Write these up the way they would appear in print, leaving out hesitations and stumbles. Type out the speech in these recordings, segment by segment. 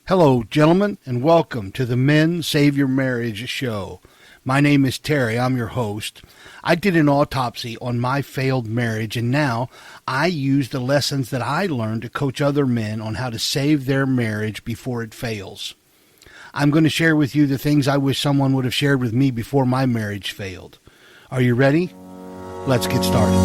Hello, gentlemen, and welcome to the Men Save Your Marriage show. My name is Terry. I'm your host. I did an autopsy on my failed marriage, and now I use the lessons that I learned to coach other men on how to save their marriage before it fails. I'm going to share with you the things I wish someone would have shared with me before my marriage failed. Are you ready? Let's get started.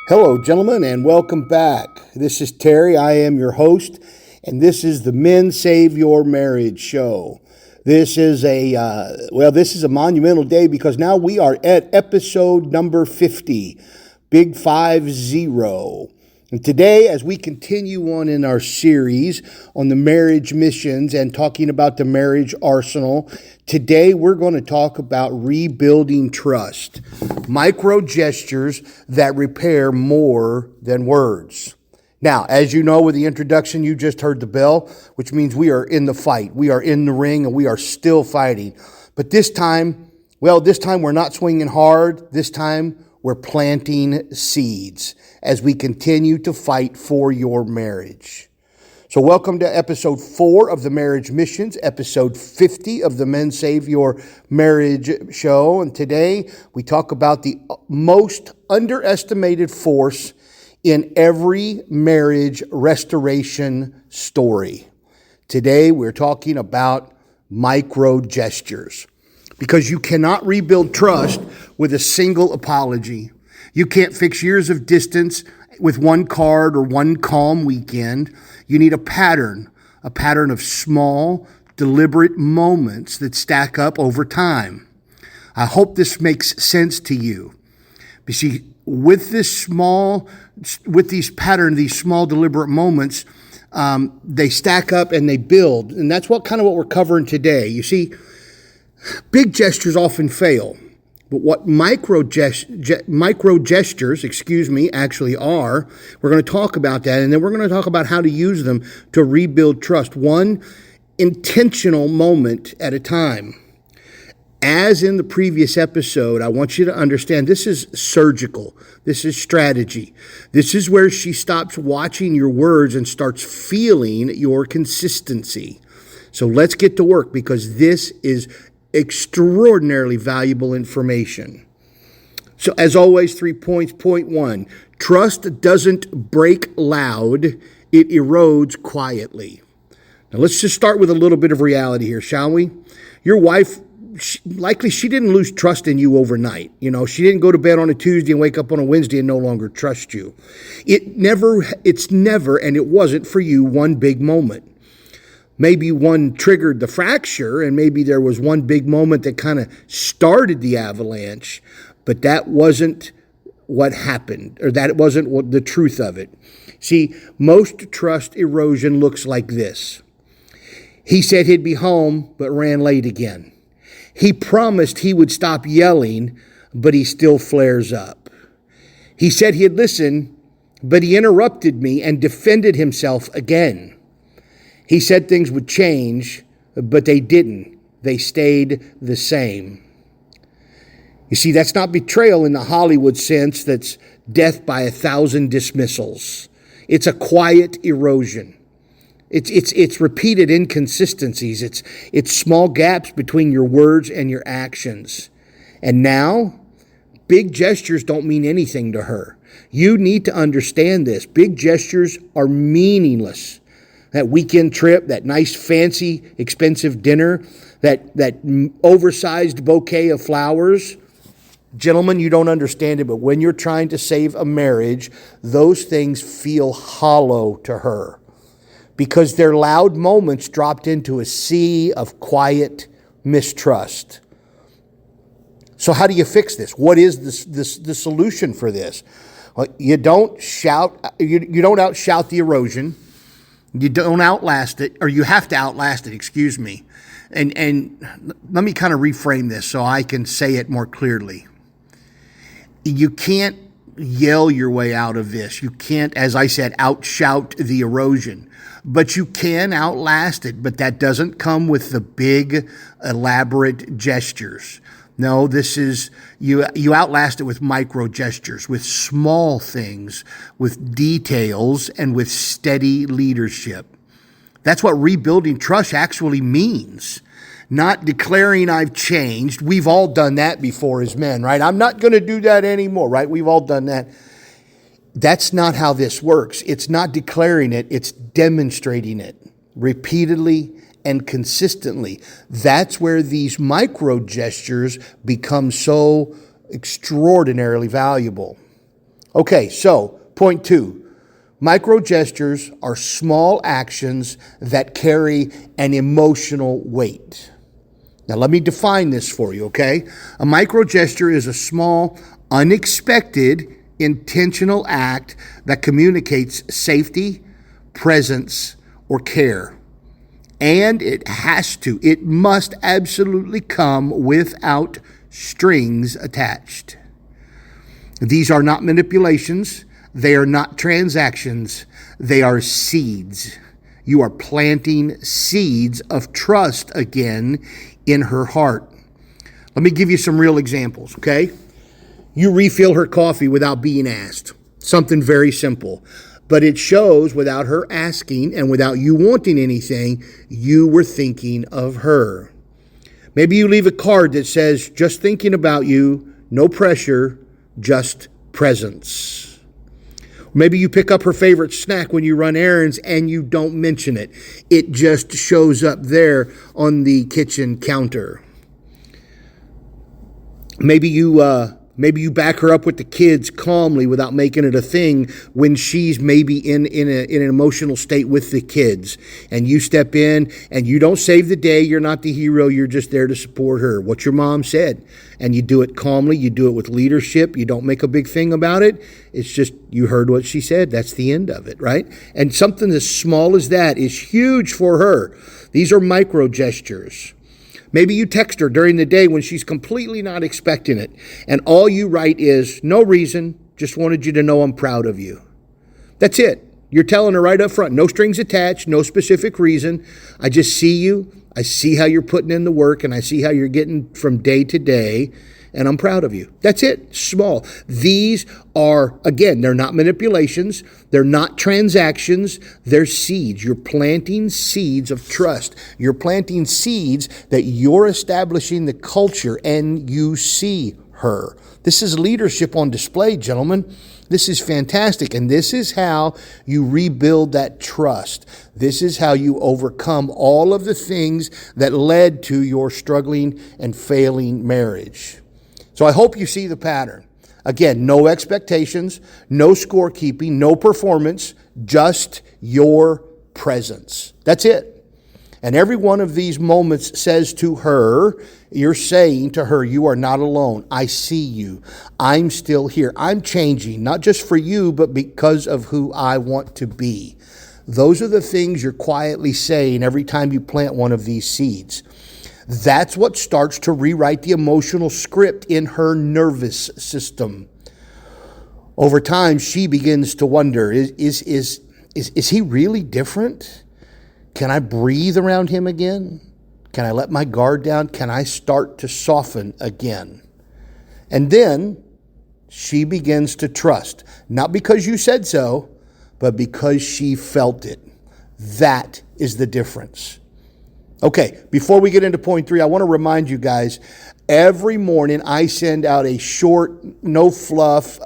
Hello, gentlemen, and welcome back. This is Terry. I am your host, and this is the Men Save Your Marriage show. This is a monumental day because now we are at episode number 50, Big 50. And today, as we continue on in our series on the marriage missions and talking about the marriage arsenal, today we're going to talk about rebuilding trust, micro gestures that repair more than words. Now, as you know, with the introduction, you just heard the bell, which means we are in the fight. We are in the ring and we are still fighting. But this time we're not swinging hard. This time we're planting seeds as we continue to fight for your marriage. So welcome to episode 4 of the Marriage Missions, episode 50 of the Men Save Your Marriage show. And today we talk about the most underestimated force in every marriage restoration story. Today we're talking about micro gestures. Because you cannot rebuild trust with a single apology. You can't fix years of distance with one card or one calm weekend. You need a pattern of small, deliberate moments that stack up over time. I hope this makes sense to you. You see, with these small, deliberate moments, they stack up and they build. And that's what we're covering today. You see, big gestures often fail, but what micro gestures, actually are, we're going to talk about that, and then we're going to talk about how to use them to rebuild trust, one intentional moment at a time. As in the previous episode, I want you to understand this is surgical. This is strategy. This is where she stops watching your words and starts feeling your consistency. So let's get to work because this is extraordinarily valuable information. So as always, 3 points. Point 1, trust doesn't break loud, it erodes quietly. Now let's just start with a little bit of reality here, shall we? Your wife, she didn't lose trust in you overnight. She didn't go to bed on a Tuesday and wake up on a Wednesday and no longer trust you. It's never, and it wasn't for you, one big moment. Maybe one triggered the fracture, and maybe there was one big moment that kind of started the avalanche, but that wasn't what happened, or that wasn't what the truth of it. See, most trust erosion looks like this. He said he'd be home, but ran late again. He promised he would stop yelling, but he still flares up. He said he'd listen, but he interrupted me and defended himself again. He said things would change, but they didn't. They stayed the same. You see, that's not betrayal in the Hollywood sense. That's death by 1,000 dismissals. It's a quiet erosion. It's repeated inconsistencies. It's small gaps between your words and your actions. And now, big gestures don't mean anything to her. You need to understand this. Big gestures are meaningless. That weekend trip, that nice, fancy, expensive dinner, that oversized bouquet of flowers. Gentlemen, you don't understand it, but when you're trying to save a marriage, those things feel hollow to her because they're loud moments dropped into a sea of quiet mistrust. So how do you fix this? What is the solution for this? Well, you don't outshout the erosion. You don't outlast it, or you have to outlast it, excuse me. And let me kind of reframe this so I can say it more clearly. You can't yell your way out of this. You can't, as I said, outshout the erosion. But you can outlast it, but that doesn't come with the big, elaborate gestures. No, this is, you outlast it with micro gestures, with small things, with details, and with steady leadership. That's what rebuilding trust actually means. Not declaring I've changed. We've all done that before as men, right? I'm not going to do that anymore, right? We've all done that. That's not how this works. It's not declaring it, it's demonstrating it repeatedly and consistently. That's where these micro gestures become so extraordinarily valuable. Okay, so point 2. Micro gestures are small actions that carry an emotional weight. Now let me define this for you, okay? A micro gesture is a small, unexpected, intentional act that communicates safety, presence, or care. And it must absolutely come without strings attached. These are not manipulations. They are not transactions. They are seeds. You are planting seeds of trust again in her heart. Let me give you some real examples, okay? You refill her coffee without being asked. Something very simple. But it shows without her asking and without you wanting anything, you were thinking of her. Maybe you leave a card that says, just thinking about you, no pressure, just presence. Maybe you pick up her favorite snack when you run errands and you don't mention it. It just shows up there on the kitchen counter. Maybe you back her up with the kids calmly without making it a thing when she's maybe in an emotional state with the kids. And you step in and you don't save the day. You're not the hero. You're just there to support her. What your mom said. And you do it calmly. You do it with leadership. You don't make a big thing about it. It's just you heard what she said. That's the end of it, right? And something as small as that is huge for her. These are micro gestures. Maybe you text her during the day when she's completely not expecting it, and all you write is, no reason, just wanted you to know I'm proud of you. That's it. You're telling her right up front, no strings attached, no specific reason. I just see you, I see how you're putting in the work, and I see how you're getting from day to day, and I'm proud of you. That's it. Small. These are, again, they're not manipulations. They're not transactions. They're seeds. You're planting seeds of trust. You're planting seeds that you're establishing the culture, and you see her. This is leadership on display, gentlemen. This is fantastic. And this is how you rebuild that trust. This is how you overcome all of the things that led to your struggling and failing marriage. So I hope you see the pattern. Again, no expectations, no scorekeeping, no performance, just your presence. That's it. And every one of these moments says to her, you're saying to her, you are not alone. I see you. I'm still here. I'm changing, not just for you, but because of who I want to be. Those are the things you're quietly saying every time you plant one of these seeds. That's what starts to rewrite the emotional script in her nervous system. Over time, she begins to wonder, is he really different? Can I breathe around him again? Can I let my guard down? Can I start to soften again? And then she begins to trust, not because you said so, but because she felt it. That is the difference. Okay, before we get into point 3, I want to remind you guys, every morning I send out a short, no fluff,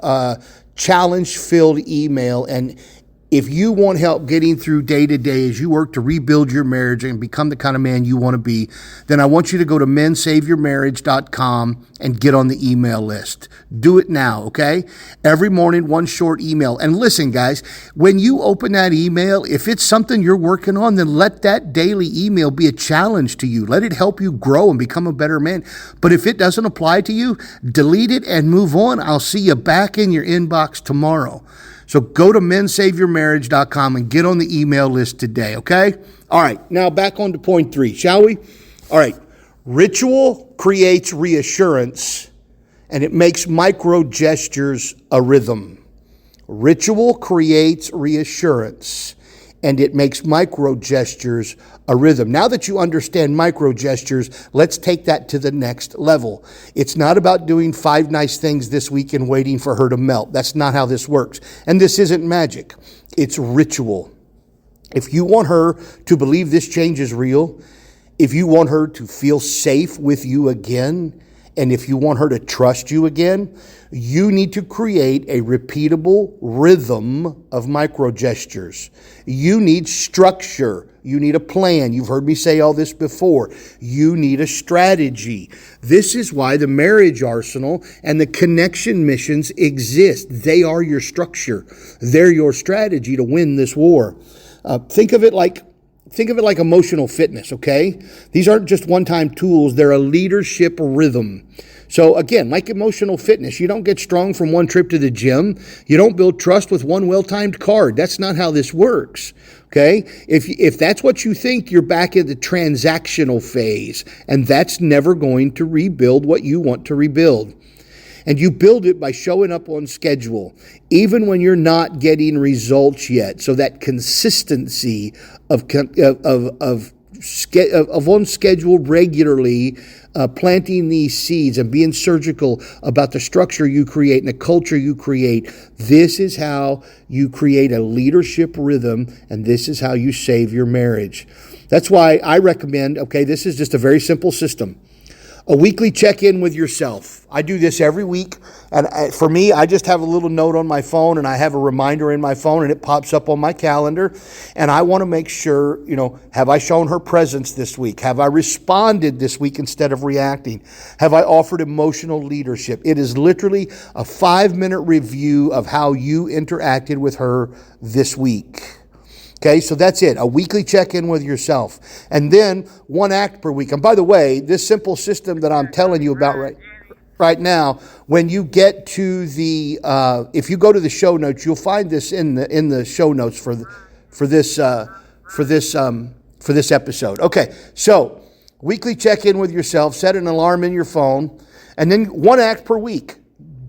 challenge-filled email. And if you want help getting through day to day as you work to rebuild your marriage and become the kind of man you want to be, then I want you to go to mensaveyourmarriage.com and get on the email list. Do it now, okay? Every morning, one short email. And listen, guys, when you open that email, if it's something you're working on, then let that daily email be a challenge to you. Let it help you grow and become a better man. But if it doesn't apply to you, delete it and move on. I'll see you back in your inbox tomorrow. So go to mensaveyourmarriage.com and get on the email list today, okay? All right, now back on to point 3, shall we? All right, ritual creates reassurance, and it makes micro gestures a rhythm. Ritual creates reassurance. and it makes micro gestures a rhythm. Now that you understand micro gestures, let's take that to the next level. It's not about doing 5 nice things this week and waiting for her to melt. That's not how this works. And this isn't magic. It's ritual. If you want her to believe this change is real, if you want her to feel safe with you again, and if you want her to trust you again, you need to create a repeatable rhythm of micro gestures. You need structure. You need a plan. You've heard me say all this before. You need a strategy. This is why the marriage arsenal and the connection missions exist. They are your structure. They're your strategy to win this war. Think of it like emotional fitness, okay? These aren't just one-time tools. They're a leadership rhythm. So again, like emotional fitness, you don't get strong from one trip to the gym. You don't build trust with one well-timed card. That's not how this works, okay? If that's what you think, you're back in the transactional phase, and that's never going to rebuild what you want to rebuild. And you build it by showing up on schedule, even when you're not getting results yet. So that consistency of on schedule regularly, planting these seeds and being surgical about the structure you create and the culture you create. This is how you create a leadership rhythm, and this is how you save your marriage. That's why I recommend, okay, this is just a very simple system. A weekly check-in with yourself. I do this every week, and for me, I just have a little note on my phone, and I have a reminder in my phone, and it pops up on my calendar, and I want to make sure, have I shown her presence this week? Have I responded this week instead of reacting? Have I offered emotional leadership? It is literally a 5-minute review of how you interacted with her this week. Okay, so that's it, a weekly check-in with yourself. And then 1 act per week. And by the way, this simple system that I'm telling you about right now, when you get to the, if you go to the show notes, you'll find this in the show notes for this episode. Okay, so weekly check-in with yourself, set an alarm in your phone, and then 1 act per week.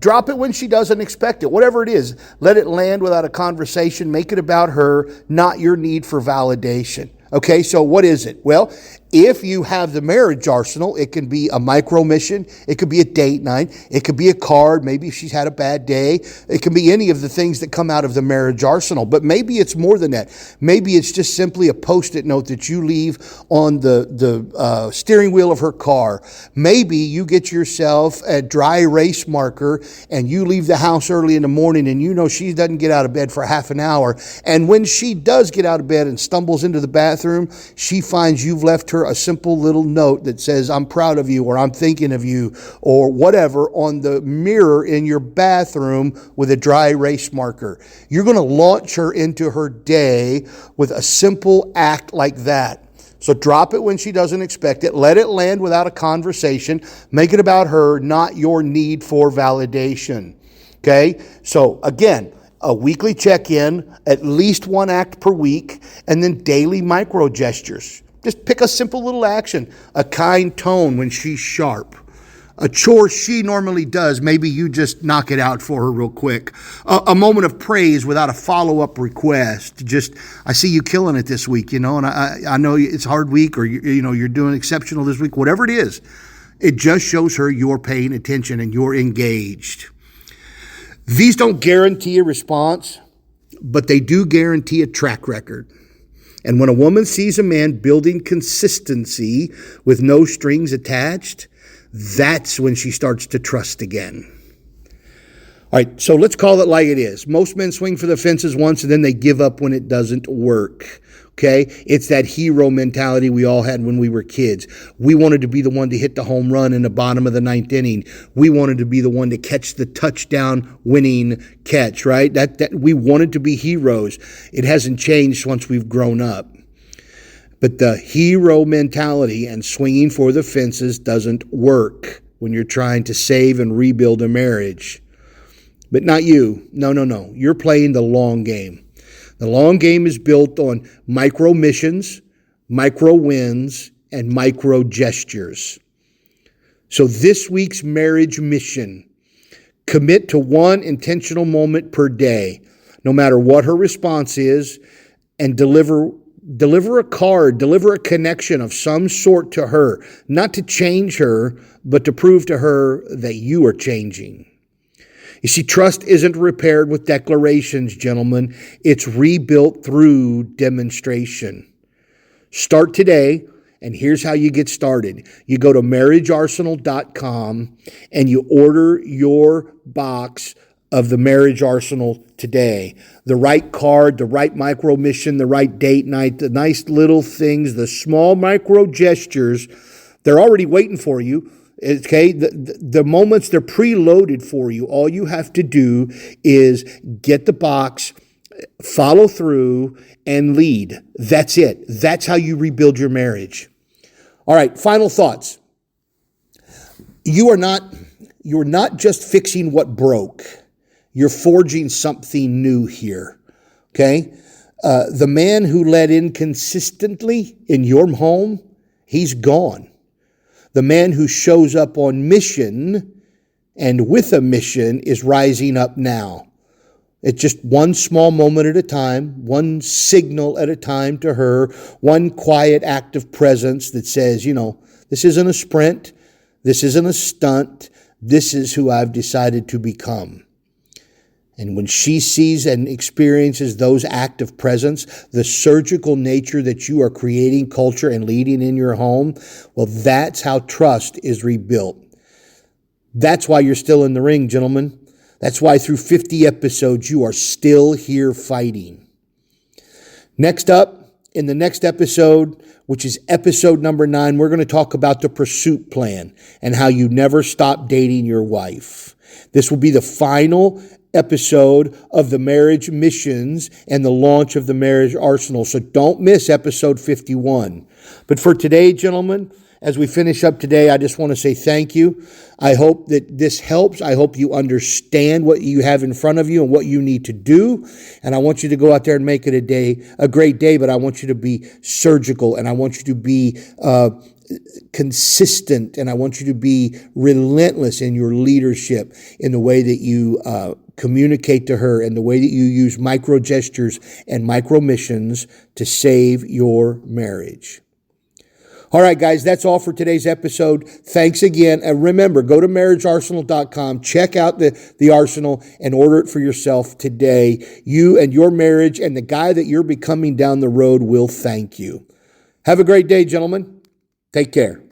Drop it when she doesn't expect it. Whatever it is, let it land without a conversation. Make it about her, not your need for validation. Okay, so what is it? Well, if you have the marriage arsenal, it can be a micro mission. It could be a date night. It could be a card. Maybe she's had a bad day. It can be any of the things that come out of the marriage arsenal. But maybe it's more than that. Maybe it's just simply a Post-it note that you leave on the steering wheel of her car. Maybe you get yourself a dry erase marker and you leave the house early in the morning and you know she doesn't get out of bed for half an hour. And when she does get out of bed and stumbles into the bathroom, she finds you've left her a simple little note that says, "I'm proud of you," or "I'm thinking of you," or whatever, on the mirror in your bathroom with a dry erase marker. You're going to launch her into her day with a simple act like that. So drop it when she doesn't expect it. Let it land without a conversation. Make it about her, not your need for validation. Okay? So again, a weekly check-in, at least 1 act per week, and then daily micro gestures. Just pick a simple little action, a kind tone when she's sharp. A chore she normally does, maybe you just knock it out for her real quick. A moment of praise without a follow-up request. Just, "I see you killing it this week, and I know it's a hard week, or you're doing exceptional this week," whatever it is. It just shows her you're paying attention and you're engaged. These don't guarantee a response, but they do guarantee a track record. And when a woman sees a man building consistency with no strings attached, that's when she starts to trust again. All right, so let's call it like it is. Most men swing for the fences once and then they give up when it doesn't work. Okay? It's that hero mentality we all had when we were kids. We wanted to be the one to hit the home run in the bottom of the 9th inning. We wanted to be the one to catch the touchdown winning catch, right? That we wanted to be heroes. It hasn't changed once we've grown up. But the hero mentality and swinging for the fences doesn't work when you're trying to save and rebuild a marriage. But not you. No. You're playing the long game. The long game is built on micro missions, micro wins, and micro gestures. So this week's marriage mission: commit to 1 intentional moment per day. No matter what her response is, and deliver a card, deliver a connection of some sort to her, not to change her, but to prove to her that you are changing. You see, trust isn't repaired with declarations, gentlemen. It's rebuilt through demonstration. Start today, and here's how you get started. You go to marriagearsenal.com and you order your box of the Marriage Arsenal today. The right card, the right micro mission, the right date night, the nice little things, the small micro gestures, they're already waiting for you. Okay, the moments, they're preloaded for you. All you have to do is get the box, follow through, and lead. That's it. That's how you rebuild your marriage. All right, final thoughts. You're not just fixing what broke. You're forging something new here. Okay? The man who led inconsistently in your home, he's gone. The man who shows up on mission and with a mission is rising up now. It's just one small moment at a time, one signal at a time to her, one quiet act of presence that says, this isn't a sprint, this isn't a stunt, this is who I've decided to become. And when she sees and experiences those acts of presence, the surgical nature that you are creating culture and leading in your home, well, that's how trust is rebuilt. That's why you're still in the ring, gentlemen. That's why through 50 episodes, you are still here fighting. Next up, in the next episode, which is episode number 9, we're going to talk about the pursuit plan and how you never stop dating your wife. This will be the final episode of the marriage missions and the launch of the Marriage Arsenal. So don't miss episode 51. But for today, gentlemen, as we finish up today, I just want to say thank you. I hope that this helps. I hope you understand what you have in front of you and what you need to do. And I want you to go out there and make it a great day, but I want you to be surgical, and I want you to be consistent, and I want you to be relentless in your leadership, in the way that you communicate to her, and the way that you use micro gestures and micro missions to save your marriage. All right, guys, that's all for today's episode. Thanks again. And remember, go to marriagearsenal.com, check out the arsenal, and order it for yourself today. You and your marriage and the guy that you're becoming down the road will thank you. Have a great day, gentlemen. Take care.